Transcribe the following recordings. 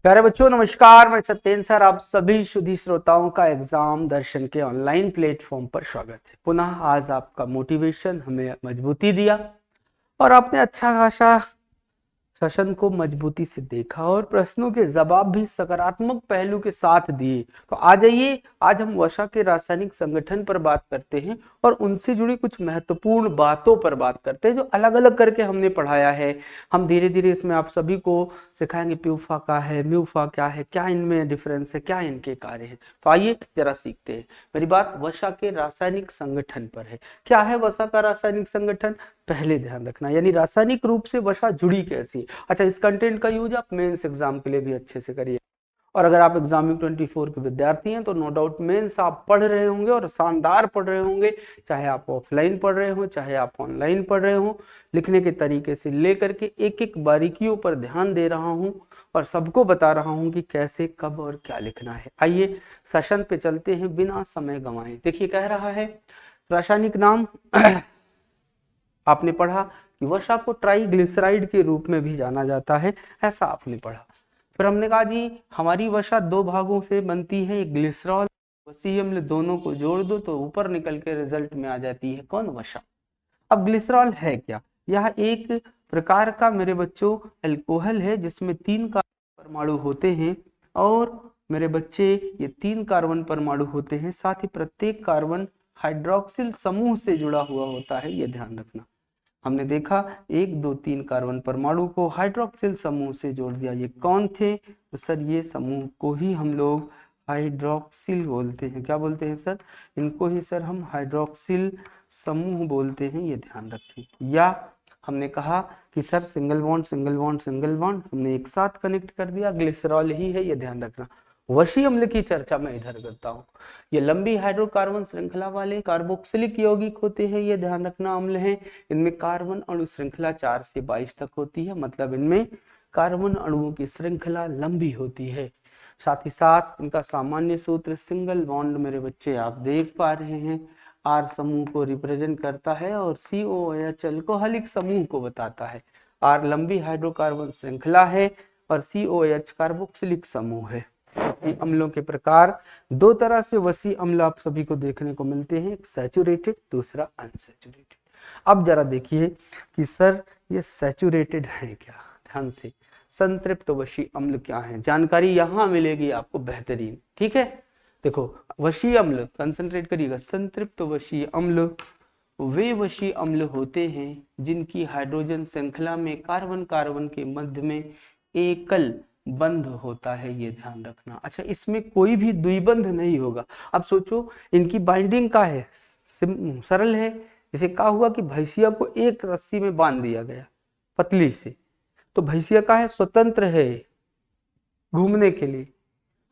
प्यारे बच्चों नमस्कार। मैं सत्येंद्र सर आप सभी शुद्धि श्रोताओं का एग्जाम दर्शन के ऑनलाइन प्लेटफॉर्म पर स्वागत है। पुनः आज आपका मोटिवेशन हमें मजबूती दिया और आपने अच्छा खासा सेशन को मजबूती से देखा और प्रश्नों के जवाब भी सकारात्मक पहलू के साथ दिए। तो आ जाइए, आज हम वसा के रासायनिक संगठन पर बात करते हैं और उनसे जुड़ी कुछ महत्वपूर्ण बातों पर बात करते हैं जो अलग अलग करके हमने पढ़ाया है। हम धीरे धीरे इसमें आप सभी को सिखाएंगे प्यूफा क्या है, म्यूफा क्या है, क्या इनमें डिफरेंस है, क्या इनके कार्य है। तो आइए जरा सीखते हैं। मेरी बात वसा के रासायनिक संगठन पर है। क्या है वसा का रासायनिक संगठन, पहले ध्यान रखना, यानी रासायनिक रूप से वसा जुड़ी कैसी। अच्छा, इस कंटेंट का यूज आप मेंस एग्जाम के लिए भी अच्छे से करिए और अगर आप एग्जामिंग 24 के विद्यार्थी हैं तो नो डाउट मेंस आप पढ़ रहे होंगे और शानदार पढ़ रहे होंगे, चाहे आप ऑफलाइन पढ़ रहे हो चाहे आप ऑनलाइन पढ़ रहे हो। लिखने के तरीके से लेकर के एक एक बारीकियों पर ध्यान दे रहा हूं और सबको बता रहा हूं कि कैसे कब और क्या लिखना है। आइए सेशन पे चलते हैं बिना समय गंवाए। देखिए कह रहा है रासायनिक नाम आपने पढ़ा कि वसा को ट्राइग्लिसराइड के रूप में भी जाना जाता है, ऐसा आपने पढ़ा। फिर हमने कहा जी हमारी वसा दो भागों से बनती है, एक ग्लिसरॉल वसीय अम्ल, दोनों को जोड़ दो तो ऊपर निकल के रिजल्ट में आ जाती है कौन, वसा। अब ग्लिसरॉल है क्या, यह एक प्रकार का मेरे बच्चों अल्कोहल है जिसमें 3 कार्बन परमाणु होते हैं और मेरे बच्चे ये 3 कार्बन परमाणु होते हैं, साथ ही प्रत्येक कार्बन हाइड्रोक्सिल समूह से जुड़ा हुआ होता है, ये ध्यान रखना। हमने देखा 1 2 3 कार्बन परमाणु को हाइड्रोक्सिल समूह से जोड़ दिया। ये कौन थे, तो सर ये समूह को ही हम लोग हाइड्रोक्सिल बोलते हैं। क्या बोलते हैं सर, इनको ही सर हम हाइड्रोक्सिल समूह बोलते हैं, ये ध्यान रखें। या हमने कहा कि sir single bond single bond single bond हमने एक साथ कनेक्ट कर दिया, ग्लिसरॉल ही है, ये ध्यान रखना। वशी अम्ल की चर्चा मैं इधर करता हूँ। ये लंबी हाइड्रोकार्बन श्रृंखला वाले कार्बोक्सिलिक यौगिक होते हैं, ये ध्यान रखना, अम्ल हैं। इनमें कार्बन अणु श्रृंखला 4 से 22 तक होती है, मतलब इनमें कार्बन अणुओं की श्रृंखला लंबी होती है। साथ ही साथ इनका सामान्य सूत्र सिंगल बॉन्ड मेरे बच्चे आप देख पा रहे हैं, आर समूह को रिप्रेजेंट करता है और COOH अल्कोहलिक समूह को बताता है। आर लंबी हाइड्रोकार्बन श्रृंखला है और COH कार्बोक्सिलिक समूह है। वसी अम्लों के प्रकार दो तरह से वसी अम्ल आप सभी को देखने को मिलते हैं, एक सैचुरेटेड दूसरा अनसैचुरेटेड। अब जरा देखिए कि सर ये सैचुरेटेड है क्या, ध्यान से। संतृप्त वशी अम्ल क्या है, जानकारी यहां मिलेगी आपको बेहतरीन, ठीक है। देखो वशी अम्ल कंसंट्रेट करिएगा, संतृप्त वशी अम्ल वे वशी अम्ल होते हैं जिनकी हाइड्रोजन श्रृंखला में कार्बन कार्बन के मध्य में एकल बंध होता है, ये ध्यान रखना। अच्छा, इसमें कोई भी द्विबंध नहीं होगा। अब सोचो इनकी बाइंडिंग का है, सरल है। जैसे क्या हुआ कि भैंसिया को एक रस्सी में बांध दिया गया पतली से, तो भैंसिया का है स्वतंत्र है घूमने के लिए,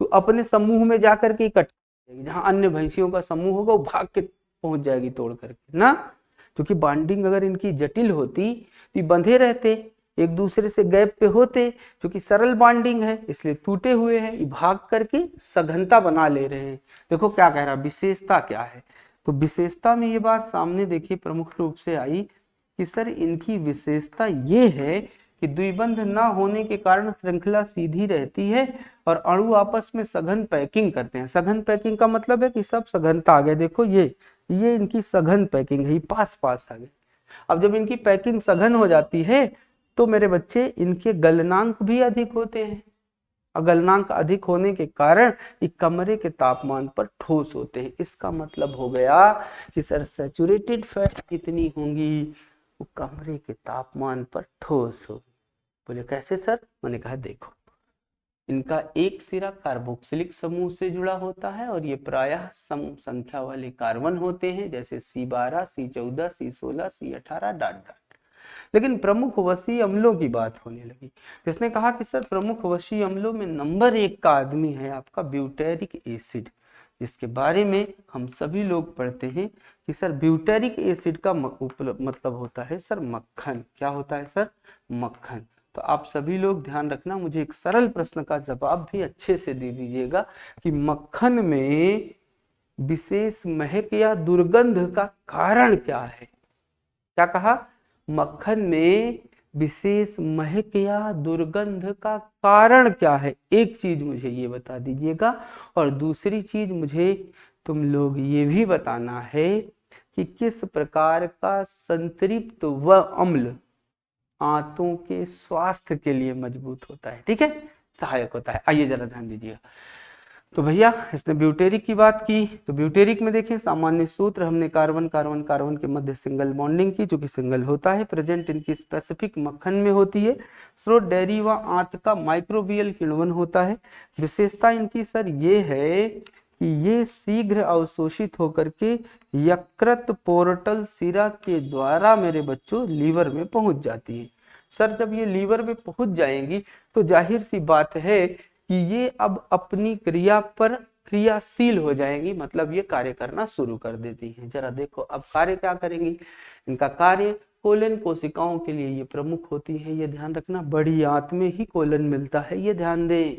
तो अपने समूह में जाकर के इकट्ठा, जहां अन्य भैंसियों का समूह होगा वो भाग के पहुंच जाएगी तोड़ करके ना। क्योंकि बाइंडिंग अगर इनकी जटिल होती तो बंधे रहते, एक दूसरे से गैप पे होते, क्योंकि सरल बॉन्डिंग है इसलिए टूटे हुए हैं, ये भाग करके सघनता बना ले रहे हैं। देखो क्या कह रहा, विशेषता क्या है, तो विशेषता में ये बात सामने देखिए प्रमुख रूप से आई कि सर इनकी विशेषता ये है कि द्विबंध ना होने के कारण श्रृंखला सीधी रहती है और अणु आपस में सघन पैकिंग करते हैं। सघन पैकिंग का मतलब है कि सब सघनता आ गया, देखो ये इनकी सघन पैकिंग है, पास पास आ गए। अब जब इनकी पैकिंग सघन हो जाती है तो मेरे बच्चे इनके गलनांक भी अधिक होते हैं, और गलनांक अधिक होने के कारण ये कमरे के तापमान पर ठोस होते हैं। इसका मतलब हो गया कि सर सैचुरेटेड फैट कितनी होंगी, वो कमरे के तापमान पर ठोस होगी। बोले कैसे सर, मैंने कहा देखो इनका एक सिरा कार्बोक्सिलिक समूह से जुड़ा होता है और ये प्रायः सम संख्या वाले कार्बन होते हैं, जैसे C12 C14 C16 C18 dot dot. लेकिन प्रमुख वसी अम्लों की बात होने लगी, जिसने कहा कि सर प्रमुख वसी अम्लों में नंबर 1 का आदमी है आपका ब्यूटेरिक एसिड, जिसके बारे में हम सभी लोग पढ़ते हैं कि सर ब्यूटेरिक एसिड का मतलब होता है सर मक्खन। क्या होता है सर, मक्खन। तो आप सभी लोग ध्यान रखना, मुझे एक सरल प्रश्न का जवाब भी अच्छे से दे दीजिएगा कि मक्खन में विशेष महक या दुर्गंध का कारण क्या है। क्या कहा, मक्खन में विशेष महक या दुर्गंध का कारण क्या है, एक चीज मुझे ये बता दीजिएगा। और दूसरी चीज मुझे तुम लोग ये भी बताना है कि किस प्रकार का संतृप्त व अम्ल आंतों के स्वास्थ्य के लिए मजबूत होता है, ठीक है, सहायक होता है। आइए जरा ध्यान दीजिएगा। तो भैया इसने ब्यूटेरिक की बात की, तो ब्यूटेरिक में देखें सामान्य सूत्र हमने कार्बन कार्बन कार्बन के मध्य सिंगल बॉन्डिंग की, जो कि सिंगल होता है, प्रेजेंट इनकी स्पेसिफिक मक्खन में होती है, स्रोत डेयरी व आंत का माइक्रोबियल किण्वन होता है। विशेषता इनकी सर ये है कि ये शीघ्र अवशोषित होकर के यकृत पोर्टल सिरा के द्वारा मेरे बच्चों लीवर में पहुंच जाती है। सर जब ये लीवर में पहुंच जाएंगी तो जाहिर सी बात है कि ये अब अपनी क्रिया पर क्रियाशील हो जाएंगी, मतलब ये कार्य करना शुरू कर देती हैं। जरा देखो अब कार्य क्या करेंगी, इनका कार्य कोलन कोशिकाओं के लिए ये प्रमुख होती है, ये ध्यान रखना, बड़ी आंत में ही कोलन मिलता है, ये ध्यान दें।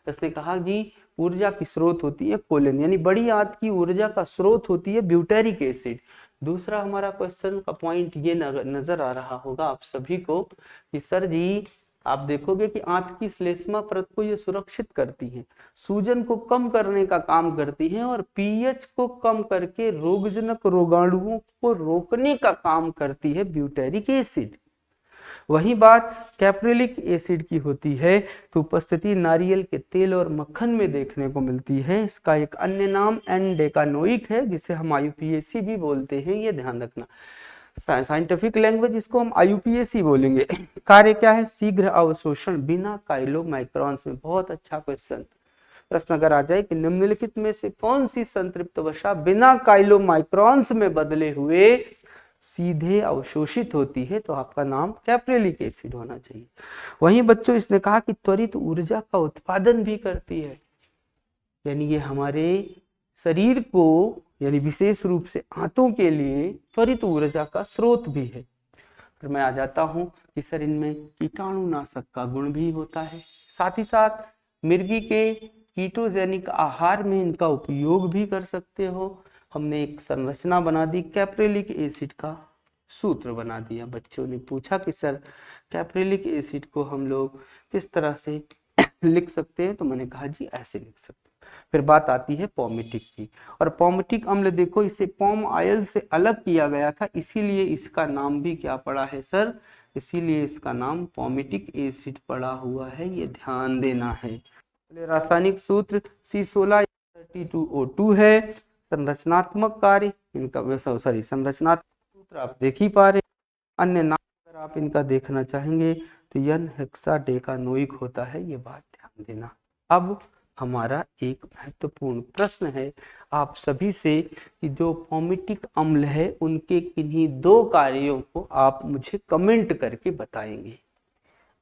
इसने कहा जी ऊर्जा की स्रोत होती है कोलन, यानी बड़ी आंत की ऊर्जा का स्रोत होती है ब्यूटेरिक एसिड। दूसरा हमारा क्वेश्चन का पॉइंट ये नजर आ रहा होगा आप सभी को कि सर जी आप देखोगे कि आंत की श्लेष्मा परत को ये सुरक्षित करती है, सूजन को कम करने का काम करती है और पीएच को कम करके रोगजनक रोगाणुओं को रोकने का काम करती है ब्यूटेरिक एसिड। वही बात कैप्रिलिक एसिड की होती है, तो उपस्थिति नारियल के तेल और मक्खन में देखने को मिलती है। इसका एक अन्य नाम एन डेकानोइक है, जिसे हम आईयूपीएसी भी बोलते हैं, ये ध्यान रखना, साइंटिफिक लैंग्वेज इसको हम आईयूपीएसी बोलेंगे। कार्य क्या है, शीघ्र अवशोषण बिना काइलोमाइक्रॉन्स में। बहुत अच्छा क्वेश्चन, प्रश्न अगर आ जाए कि निम्नलिखित में से कौन सी संतृप्त वसा बिना काइलोमाइक्रॉन्स में बदले हुए सीधे अवशोषित होती है, तो आपका नाम कैप्रिलिक एसिड होना चाहिए। वहीं बच्चों इसने कहा कि त्वरित ऊर्जा का उत्पादन भी करती है, यानी ये हमारे शरीर को यानी विशेष रूप से आंतों के लिए त्वरित ऊर्जा का स्रोत भी है। फिर मैं आ जाता हूं कि सर इनमें कीटाणुनाशक का गुण भी होता है, साथ ही साथ मिर्गी के कीटोजेनिक आहार में इनका उपयोग भी कर सकते हो। हमने एक संरचना बना दी, कैप्रिलिक एसिड का सूत्र बना दिया। बच्चों ने पूछा कि सर कैप्रिलिक एसिड को हम लोग किस तरह से लिख सकते हैं, तो मैंने कहा जी ऐसे लिख सकते हैं। फिर बात आती है पॉमिटिक की, और पॉमिटिक अम्ल देखो इसे पॉम ऑयल से अलग किया गया था, इसीलिए इसका नाम भी क्या पड़ा है सर, इसीलिए इसका नाम पॉमिटिक एसिड पड़ा हुआ है, ये ध्यान देना है। रासायनिक सूत्र C16H32O2 है। संरचनात्मक कार्य इनका संरचनात्मक सूत्र आप देख ही पा रहे, अन्य नाम अगर आप इनका देखना चाहेंगे तो यन हेक्साडेकानोइक होता है, ये बात ध्यान देना। अब हमारा एक महत्वपूर्ण प्रश्न है आप सभी से कि जो पॉमिटिक अम्ल है उनके किन्हीं दो कार्यों को आप मुझे कमेंट करके बताएंगे।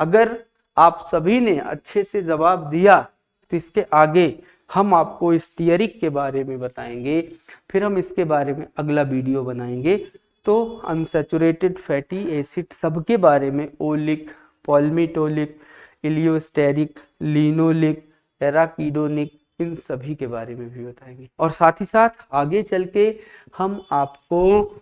अगर आप सभी ने अच्छे से जवाब दिया तो इसके आगे हम आपको स्टीयरिक के बारे में बताएंगे, फिर हम इसके बारे में अगला वीडियो बनाएंगे। तो अनसैचुरेटेड फैटी एसिड सबके बारे में, ओलिक, पॉल्मिटोलिक, इलियोस्टेरिक, लिनोलिक, एराकिडोनिक, इन सभी के बारे में भी बताएंगे। और साथ ही साथ आगे चल के हम आपको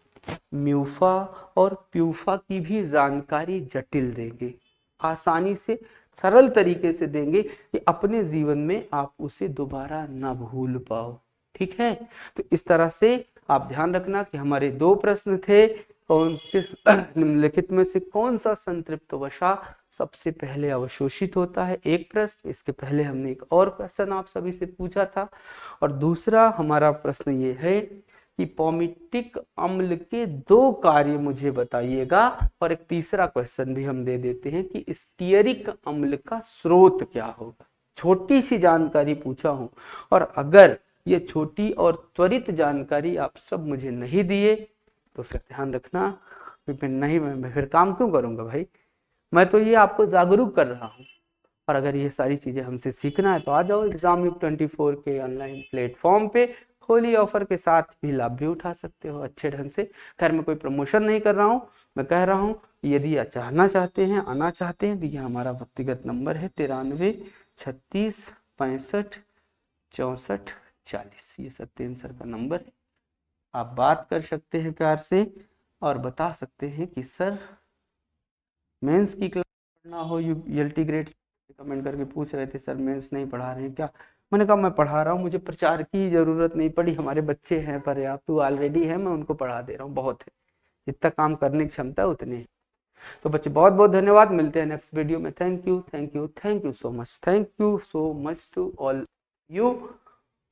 म्यूफा और प्यूफा की भी जानकारी जटिल देंगे, आसानी से सरल तरीके से देंगे कि अपने जीवन में आप उसे दोबारा ना भूल पाओ, ठीक है। तो इस तरह से आप ध्यान रखना कि हमारे दो प्रश्न थे, कौन निम्नलिखित में से कौन सा संतृप्त वसा सबसे पहले अवशोषित होता है, एक प्रश्न। इसके पहले हमने एक और क्वेश्चन आप सभी से पूछा था, और दूसरा हमारा प्रश्न ये है कि पॉमिटिक अम्ल के दो कार्य मुझे बताइएगा, और एक तीसरा क्वेश्चन भी हम दे देते हैं कि स्टीयरिक अम्ल का स्रोत क्या होगा। छोटी सी जानकारी पूछा हूं, और अगर ये छोटी और त्वरित जानकारी आप सब मुझे नहीं दिए तो फिर ध्यान रखना, मैं फिर काम क्यों करूंगा भाई। मैं तो ये आपको जागरूक कर रहा हूँ, और अगर ये सारी चीजें हमसे सीखना है तो आ जाओ एग्जाम युग 24 के ऑनलाइन प्लेटफॉर्म पे, होली ऑफर के साथ भी लाभ भी उठा सकते हो अच्छे ढंग से। खैर मैं कोई प्रमोशन नहीं कर रहा हूँ, मैं कह रहा हूँ यदि चाहना चाहते हैं, आना चाहते हैं, तो ये हमारा व्यक्तिगत नंबर है 93 36 65 64 40, ये सत्येंद्र सर का नंबर है। आप बात कर सकते हैं प्यार से और बता सकते हैं कि सर मेंस की क्लास पढ़ना हो, यूएलटी ग्रेड कमेंट करके पूछ रहे थे सर मेंस नहीं पढ़ा रहे हैं क्या। मैंने कहा मैं पढ़ा रहा हूँ, मुझे प्रचार की जरूरत नहीं पड़ी, हमारे बच्चे हैं पर्याप्त, तो ऑलरेडी है, मैं उनको पढ़ा दे रहा हूँ, बहुत है, जितना काम करने की क्षमता है उतनी है। तो बच्चे बहुत बहुत धन्यवाद, मिलते हैं नेक्स्ट वीडियो में। Thank you thank you thank you so much, thank you so much to all you.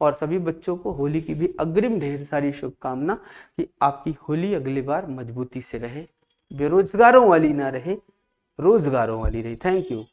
और सभी बच्चों को होली की भी अग्रिम ढेर सारी शुभकामना, कि आपकी होली अगली बार मजबूती से रहे, बेरोजगारों वाली ना रहे, रोजगारों वाली रही। Thank you.